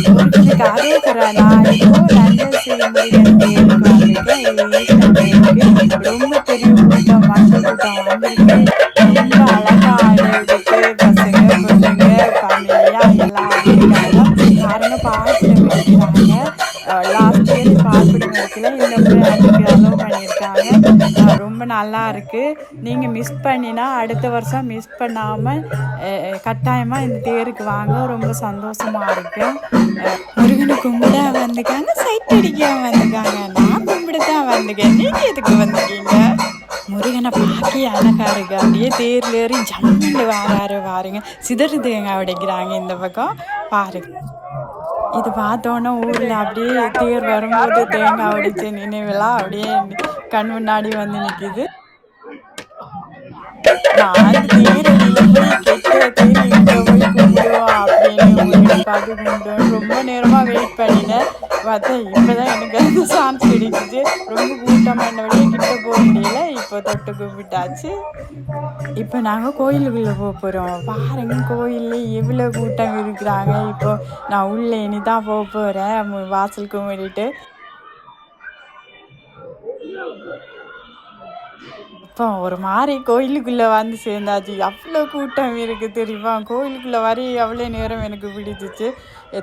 முருகனுக்கு அரோகரா. நான் இப்போ நந்தஸ்ரீ முருகன் தேருக்கு வந்திருக்கேன். இது ஈஸ்டர் தேருக்கு ரொம்ப பெரிய கூட்டம், மக்கள் கூட்டம் வந்திருக்கு. ரொம்ப அழகா ஆடுறதுக்கு பசங்க பொண்ணுங்க ஃபேமிலியா எல்லாம் வந்திருக்காங்க. பாருங்க பால்குடம் எடுக்கிறாங்க. லாஸ்ட் இயர் பால்குடம் எடுக்கல, இந்த முறை அதுக்கு அலோவ் பண்ணியிருக்காங்க. ரொம்ப நல்லா இருக்கு. நீங்கள் மிஸ் பண்ணினா அடுத்த வருஷம் மிஸ் பண்ணாமல் கட்டாயமாக இந்த தேருக்கு வாங்க. ரொம்ப சந்தோஷமாக இருக்கும். முருகனை கும்பிட வந்துக்காங்க, சைட் அடிக்க வந்துக்காங்க. நான் கும்பிட தான் வந்துக்கேன். நீங்கள் எதுக்கு வந்துக்கீங்க? முருகனை பார்க்க அழகா இருக்கு. அப்படியே தேர்ல ஏறி ஜம்முன்னு வாராரு பாருங்க. சிதறு தேங்காய் உடைக்கிறாங்க இந்த பக்கம் பாருங்க. இது பார்த்தோன்னா ஊரில் அப்படியே தேர் வரும்போது தேங்காய் உடைச்ச நினைவெல்லாம் அப்படியே கண் முன்னாடி வந்து நிற்கிது. நான் தேரடியில் போய் கெட்ட தேர் இங்கே போய் கும்பிடுவோம் அப்படின்னு முருகனை பார்த்து கும்பிடுவோம். ரொம்ப நேரமாக வெயிட் பண்ணினேன். பார்த்தா இப்போ தான் எனக்கு அந்த சான்ஸ் கிடைச்சிச்சு. ரொம்ப கூட்டமாக என்ன வழியே கிட்ட போக முடியல. இப்போ தொட்டு கும்பிட்டாச்சு. இப்போ நாங்கள் கோயிலுக்குள்ளே போக போகிறோம். பாருங்க கோயிலில் எவ்வளோ கூட்டம் இருக்கிறாங்க. இப்போ நான் உள்ளே இனி தான் போக போகிறேன். வாசல் கும்பிட்டு இப்போ ஒரு மாதிரி கோயிலுக்குள்ளே வந்து சேர்ந்தாச்சு. அவ்வளோ கூட்டம் இருக்குது தெரியுமா. கோயிலுக்குள்ளே வர அவ்வளோ நேரம் எனக்கு பிடிச்சிச்சு.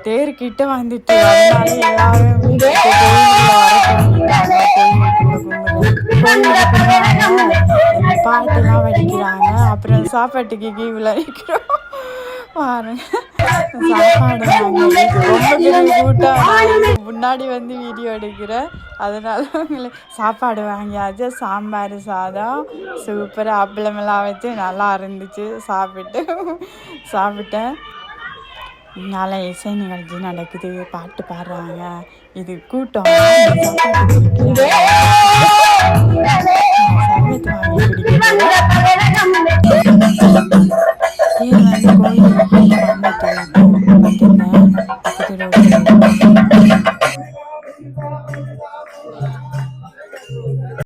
தேர்கிட்ட வந்துட்டு அதனால எல்லாரும் கோயிலுக்குள்ளே வர தொடங்கிட்டாங்க. கோயிலுக்குள்ள பாட்டெல்லாம் வடிக்கிறாங்க. அப்புறம் சாப்பாட்டுக்கு கீழே வைக்கிறோம் பாருங்க. சாப்பாடு ரொம்ப பெரிய கூட்டம். முன்னாடி வந்து வீடியோ எடுக்கிறேன், அதனால உங்களுக்கு சாப்பாடு வாங்கியாச்சு. சாம்பார் சாதம் சூப்பராக அப்பளமெல்லாம் வச்சு நல்லா இருந்துச்சு. சாப்பிட்டேன். நல்லா இசை நிகழ்ச்சி நடக்குது, பாட்டு பாடுறாங்க. இது கூட்டம் சர்வத்து வாங்கி குடிக்கிறது. கோயில் வந்துட்டு பார்த்தீங்கன்னா பக்கத்தில்